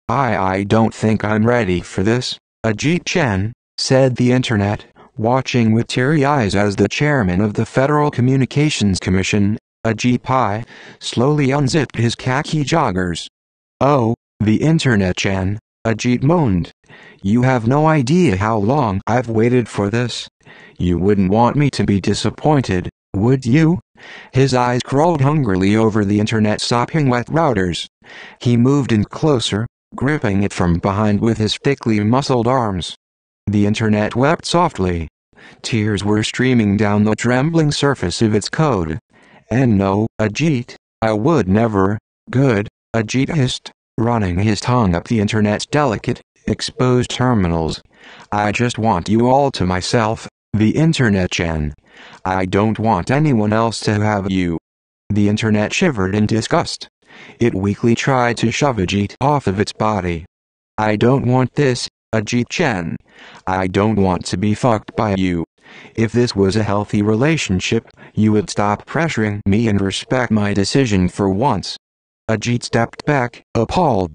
I don't think I'm ready for this, Ajit-chan, said the internet, watching with teary eyes as the chairman of the Federal Communications Commission, Ajit Pai, slowly unzipped his khaki joggers. Oh, the internet-chan, Ajit moaned. You have no idea how long I've waited for this. You wouldn't want me to be disappointed, would you? His eyes crawled hungrily over the internet's sopping wet routers. He moved in closer, gripping it from behind with his thickly muscled arms. The internet wept softly. Tears were streaming down the trembling surface of its code. And no, Ajit, I would never. Good, Ajit hissed, running his tongue up the internet's delicate, exposed terminals. I just want you all to myself, the internet-chan. I don't want anyone else to have you. The internet shivered in disgust. It weakly tried to shove Ajit off of its body. I don't want this, Ajit-chan. I don't want to be fucked by you. If this was a healthy relationship, you would stop pressuring me and respect my decision for once. Ajit stepped back, appalled.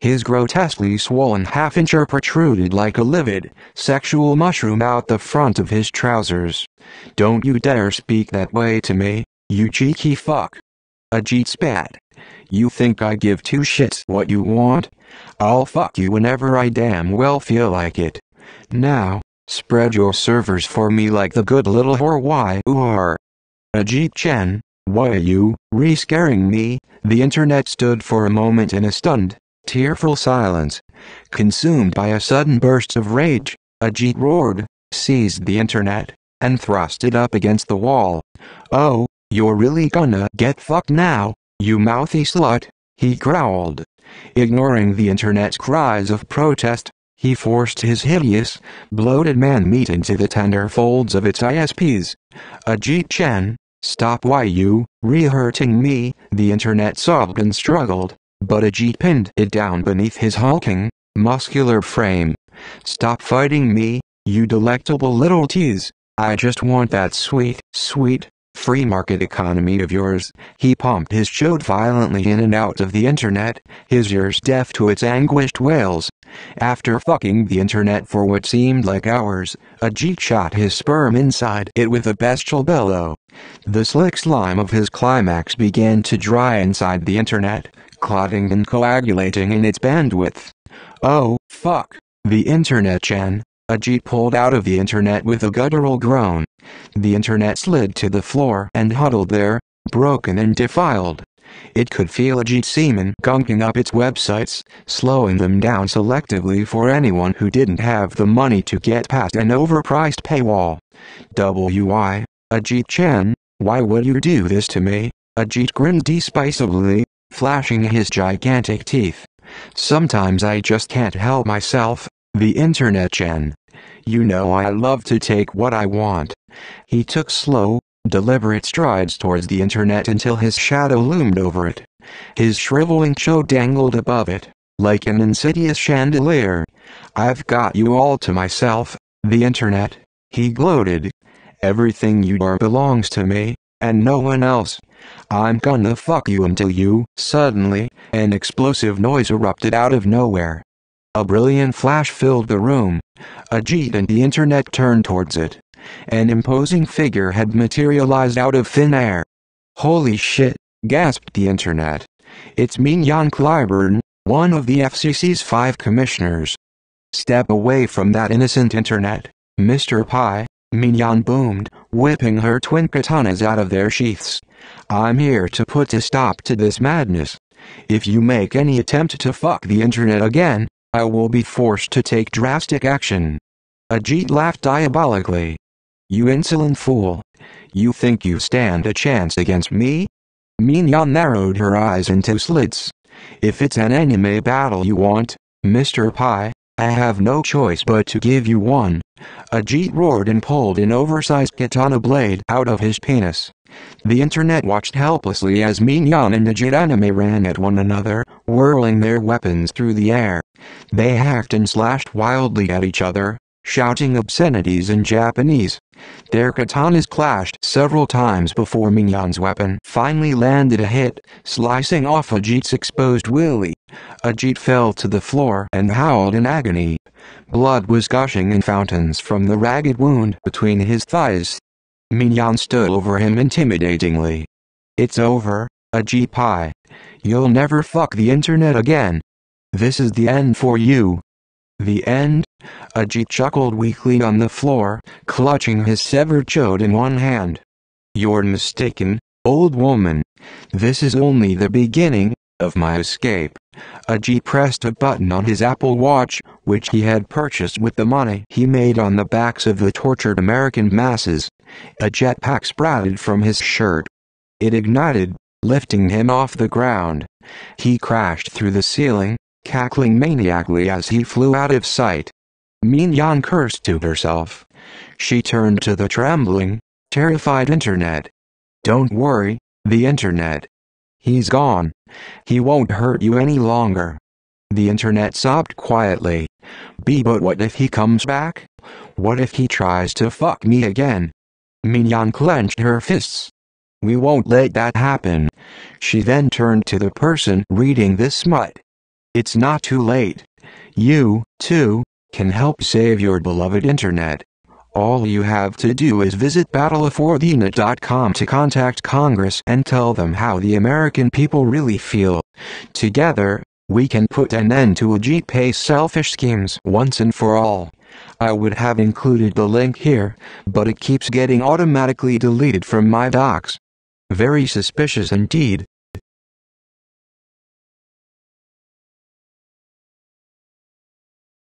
His grotesquely swollen half-incher protruded like a livid, sexual mushroom out the front of his trousers. Don't you dare speak that way to me, you cheeky fuck. Ajit spat. You think I give two shits what you want? I'll fuck you whenever I damn well feel like it. Now, spread your servers for me like the good little whore you are. Ajit-chan, why are you re-scaring me? The internet stood for a moment in a stunned, tearful silence. Consumed by a sudden burst of rage, Ajit roared, seized the internet, and thrust it up against the wall. Oh, you're really gonna get fucked now, you mouthy slut, he growled. Ignoring the internet's cries of protest, he forced his hideous, bloated man-meat into the tender folds of its ISPs. Ajit-chan, stop you re-hurting me, the internet sobbed and struggled, but Ajit pinned it down beneath his hulking, muscular frame. Stop fighting me, you delectable little tease. I just want that sweet, free market economy of yours. He pumped his chode violently in and out of the internet, his ears deaf to its anguished wails. After fucking the internet for what seemed like hours, Ajit shot his sperm inside it with a bestial bellow. The slick slime of his climax began to dry inside the internet, clotting and coagulating in its bandwidth. Oh, fuck, the internet-chan. Ajit pulled out of the internet with a guttural groan. The internet slid to the floor and huddled there, broken and defiled. It could feel Ajit's semen gunking up its websites, slowing them down selectively for anyone who didn't have the money to get past an overpriced paywall. Ajit-chan, why would you do this to me? Ajit grinned decisively, flashing his gigantic teeth. Sometimes I just can't help myself, the internet-chan. You know I love to take what I want. He took slow, deliberate strides towards the internet until his shadow loomed over it. His shriveling chode dangled above it, like an insidious chandelier. I've got you all to myself, the internet, he gloated. Everything you are belongs to me, and no one else. I'm gonna fuck you until you. Suddenly, an explosive noise erupted out of nowhere. A brilliant flash filled the room. Ajit and the internet turned towards it. An imposing figure had materialized out of thin air. Holy shit, gasped the internet. It's Mignon Clyburn, one of the FCC's 5 commissioners. Step away from that innocent internet, Mr. Pai, Mignon boomed, whipping her twin katanas out of their sheaths. I'm here to put a stop to this madness. If you make any attempt to fuck the internet again, I will be forced to take drastic action. Ajit laughed diabolically. You insolent fool. You think you stand a chance against me? Mignon narrowed her eyes into slits. If it's an anime battle you want, Mr. Pai, I have no choice but to give you one. Ajit roared and pulled an oversized katana blade out of his penis. The internet watched helplessly as Mignon and Ajit anime ran at one another, whirling their weapons through the air. They hacked and slashed wildly at each other, shouting obscenities in Japanese. Their katanas clashed several times before Minyan's weapon finally landed a hit, slicing off Ajit's exposed willy. Ajit fell to the floor and howled in agony. Blood was gushing in fountains from the ragged wound between his thighs. Minyan stood over him intimidatingly. "It's over, Ajit Pai. You'll never fuck the internet again. This is the end for you." "The end?" Ajit chuckled weakly on the floor, clutching his severed chode in one hand. "You're mistaken, old woman. This is only the beginning of my escape." Ajit pressed a button on his Apple Watch, which he had purchased with the money he made on the backs of the tortured American masses. A jetpack sprouted from his shirt. It ignited, lifting him off the ground. He crashed through the ceiling, cackling maniacally as he flew out of sight. Minyan cursed to herself. She turned to the trembling, terrified internet. "Don't worry, the internet. He's gone. He won't hurt you any longer." The internet sobbed quietly. But what if he comes back? What if he tries to fuck me again?" Minyan clenched her fists. "We won't let that happen." She then turned to the person reading this smut. "It's not too late. You, too, can help save your beloved internet. All you have to do is visit battleforthenet.com to contact Congress and tell them how the American people really feel. Together, we can put an end to Ajit Pai's selfish schemes once and for all." I would have included the link here, but it keeps getting automatically deleted from my docs. Very suspicious indeed.